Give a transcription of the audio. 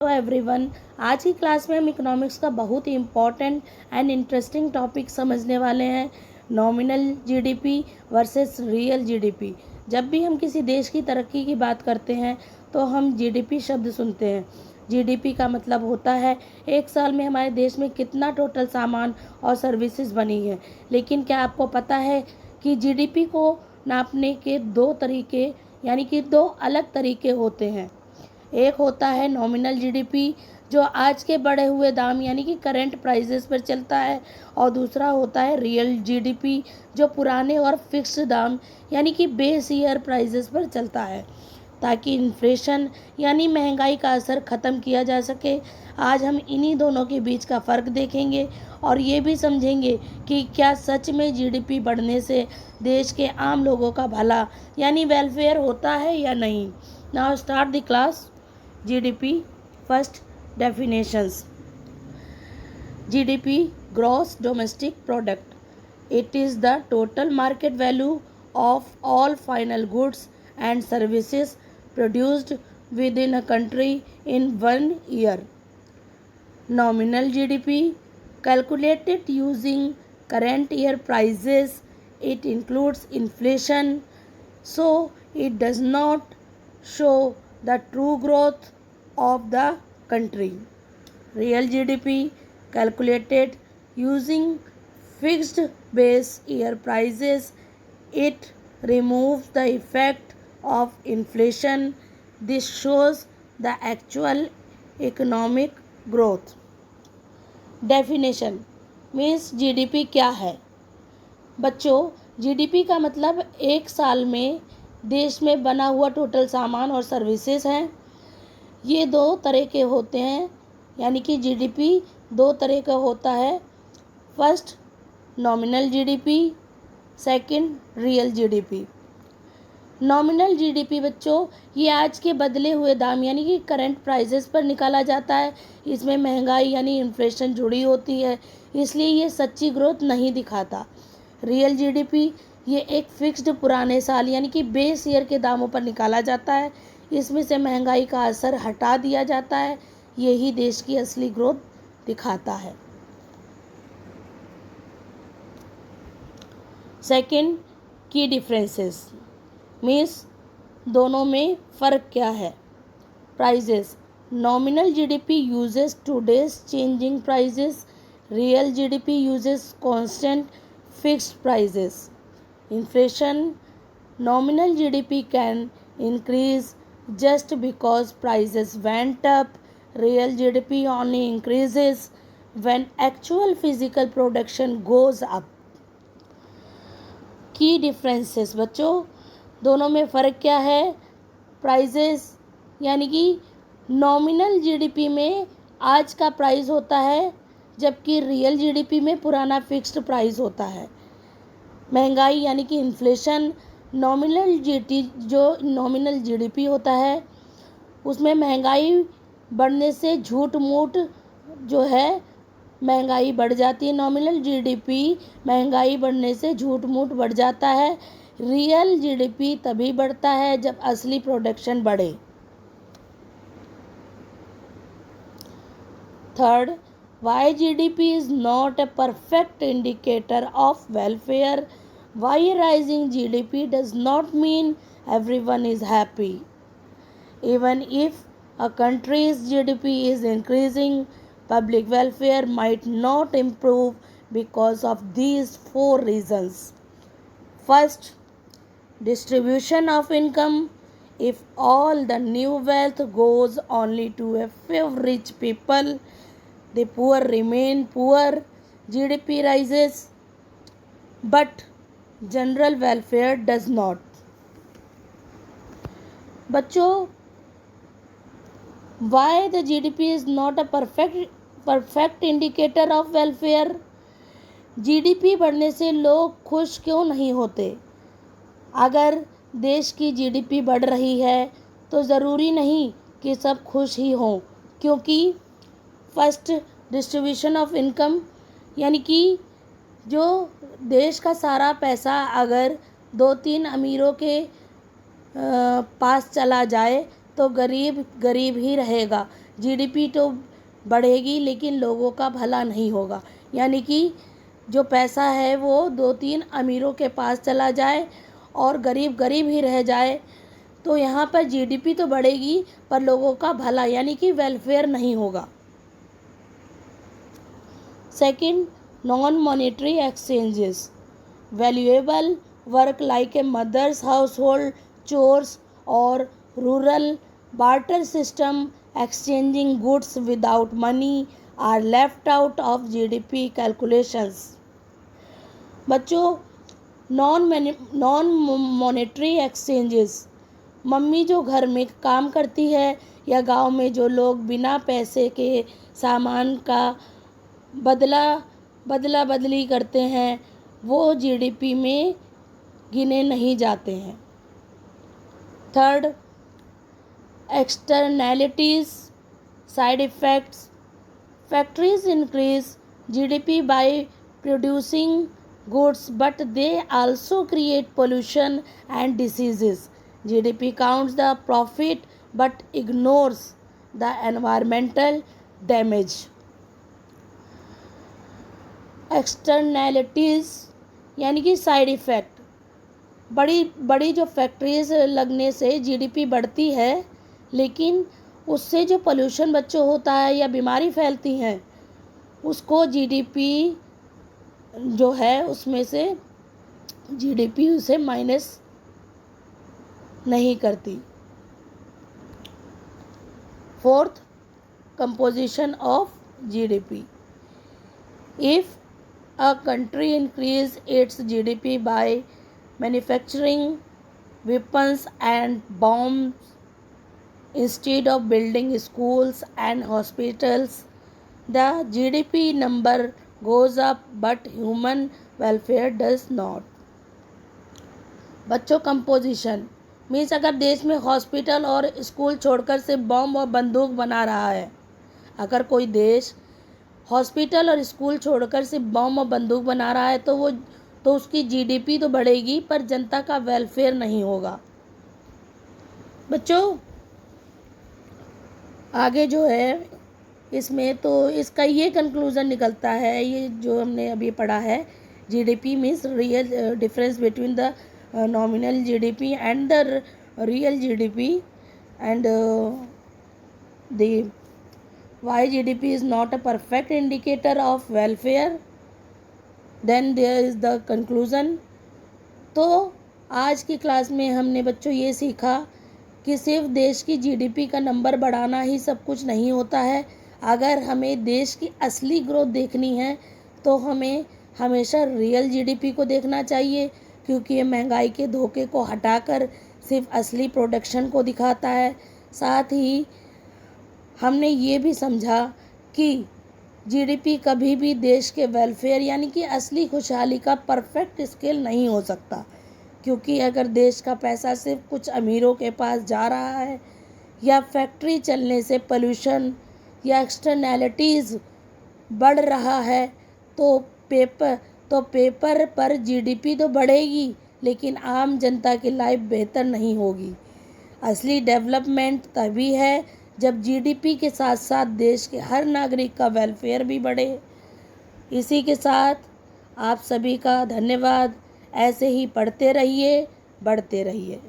Hello everyone. आज की class में हम इकोनॉमिक्स का बहुत ही इम्पॉर्टेंट एंड इंटरेस्टिंग टॉपिक समझने वाले हैं, nominal GDP versus real GDP. जब भी हम किसी देश की तरक्की की बात करते हैं तो हम जीडीपी शब्द सुनते हैं। जीडीपी का मतलब होता है एक साल में हमारे देश में कितना टोटल सामान और सर्विसेज बनी है। लेकिन क्या आपको पता है कि जीडीपी को नापने के दो तरीके यानी कि दो अलग तरीके होते हैं। एक होता है नॉमिनल जीडीपी जो आज के बढ़े हुए दाम यानी कि करंट प्राइसेस पर चलता है, और दूसरा होता है रियल जीडीपी जो पुराने और फिक्स्ड दाम यानी कि बेस ईयर प्राइसेस पर चलता है, ताकि इन्फ्लेशन यानी महंगाई का असर ख़त्म किया जा सके। आज हम इन्हीं दोनों के बीच का फ़र्क देखेंगे और ये भी समझेंगे कि क्या सच में जीडीपी बढ़ने से देश के आम लोगों का भला यानी वेलफेयर होता है या नहीं। Now start the class. GDP, first definitions. GDP, gross domestic product. It is the total market value of all final goods and services produced within a country in 1 year. Nominal GDP, calculated using current year prices. It includes inflation, so it does not show the true growth of the country. Real GDP, calculated using fixed base year prices. It removes the effect of inflation. This shows the actual economic growth. Definition means GDP क्या है। बच्चों, GDP का मतलब एक साल में देश में बना हुआ टोटल सामान और सर्विसेज हैं। ये दो तरह के होते हैं, यानी कि जीडीपी दो तरह का होता है। First nominal GDP, second real GDP. Nominal GDP बच्चों, ये आज के बदले हुए दाम यानी कि करंट प्राइसेस पर निकाला जाता है। इसमें महंगाई यानी इन्फ्लेशन जुड़ी होती है, इसलिए ये सच्ची ग्रोथ नहीं दिखाता। रियल जीडीपी ये एक फिक्स्ड पुराने साल यानी कि बेस ईयर के दामों पर निकाला जाता है। इसमें से महंगाई का असर हटा दिया जाता है। यही देश की असली ग्रोथ दिखाता है। सेकंड, की डिफरेंसेस मीन्स दोनों में फ़र्क क्या है। Prices, nominal GDP uses today's changing prices, real GDP uses constant fixed prices. Inflation, nominal GDP can increase just because prices went up. Real GDP only increases when actual physical production goes up. Key differences बच्चों, दोनों में फ़र्क क्या है। Prices यानी कि nominal GDP में आज का प्राइस होता है, जबकि रियल जीडीपी में पुराना फिक्स्ड प्राइस होता है। महंगाई यानी कि इन्फ्लेशन, नॉमिनल जीडीपी होता है उसमें महंगाई बढ़ने से झूठ मूठ जो है महंगाई बढ़ जाती है। नॉमिनल जीडीपी महंगाई बढ़ने से झूठ मूठ बढ़ जाता है। रियल जीडीपी तभी बढ़ता है जब असली प्रोडक्शन बढ़े। Third, why GDP is not a perfect indicator of welfare. Why rising GDP does not mean everyone is happy. Even if a country's GDP is increasing, public welfare might not improve because of these four reasons. First, distribution of income. If all the new wealth goes only to a few rich people, the poor remain poor. GDP rises, but general welfare does not. बच्चों, why the GDP is not a perfect indicator of welfare? GDP बढ़ने से लोग खुश क्यों नहीं होते? अगर देश की जीडीपी बढ़ रही है तो ज़रूरी नहीं कि सब खुश ही हों, क्योंकि फर्स्ट डिस्ट्रीब्यूशन ऑफ इनकम यानी कि जो देश का सारा पैसा अगर 2-3 अमीरों के पास चला जाए तो गरीब गरीब ही रहेगा, जीडीपी तो बढ़ेगी लेकिन लोगों का भला नहीं होगा, यानी कि जो पैसा है वो 2-3 अमीरों के पास चला जाए और गरीब गरीब ही रह जाए। तो यहाँ पर जीडीपी तो बढ़ेगी पर लोगों का भला यानी कि वेलफेयर नहीं होगा। Second, non monetary exchanges, valuable work like a mothers household chores और rural barter system exchanging goods without money are left out of GDP calculations। बच्चों, नॉन मॉनेटरी एक्सचेंजेस, मम्मी जो घर में काम करती है या गांव में जो लोग बिना पैसे के सामान का बदला बदली करते हैं वो जीडीपी में गिने नहीं जाते हैं। Third, externalities, side effects, factories increase GDP by producing goods but they also create pollution and diseases। GDP counts the profit but ignores the environmental damage। Externalities यानी कि साइड इफ़ेक्ट, बड़ी बड़ी जो फैक्ट्रीज लगने से जीडीपी बढ़ती है लेकिन उससे जो पोल्यूशन बच्चों होता है या बीमारी फैलती हैं उसको जीडीपी जो है उसमें से जीडीपी उसे माइनस नहीं करती। Fourth, composition of GDP, if a country increase its GDP by manufacturing weapons and bombs instead of building schools and hospitals, the GDP number goes up but human welfare does not। बच्चों, composition means अगर देश में hospital और school छोड़कर सिर्फ बम और बंदूक बना रहा है, अगर कोई देश हॉस्पिटल और स्कूल छोड़कर सिर्फ बम और बंदूक बना रहा है तो उसकी जीडीपी तो बढ़ेगी पर जनता का वेलफेयर नहीं होगा। बच्चों, आगे जो है इसमें तो इसका ये कंक्लूज़न निकलता है, ये जो हमने अभी पढ़ा है, GDP means real difference between the nominal GDP and the real GDP and the why GDP is not a perfect indicator of welfare, then there is the conclusion। तो आज की क्लास में हमने बच्चों ये सीखा कि सिर्फ देश की जीडीपी का नंबर बढ़ाना ही सब कुछ नहीं होता है। अगर हमें देश की असली ग्रोथ देखनी है तो हमें हमेशा रियल जीडीपी को देखना चाहिए, क्योंकि ये महंगाई के धोखे को हटाकर सिर्फ असली प्रोडक्शन को दिखाता है। साथ ही हमने ये भी समझा कि जीडीपी कभी भी देश के वेलफेयर यानी कि असली खुशहाली का परफेक्ट स्केल नहीं हो सकता, क्योंकि अगर देश का पैसा सिर्फ कुछ अमीरों के पास जा रहा है या फैक्ट्री चलने से पोल्यूशन या एक्सटर्नैलिटीज़ बढ़ रहा है तो पेपर पर जीडीपी तो बढ़ेगी लेकिन आम जनता की लाइफ बेहतर नहीं होगी। असली डेवलपमेंट तभी है जब जीडीपी के साथ साथ देश के हर नागरिक का वेलफेयर भी बढ़े। इसी के साथ आप सभी का धन्यवाद। ऐसे ही पढ़ते रहिए, बढ़ते रहिए।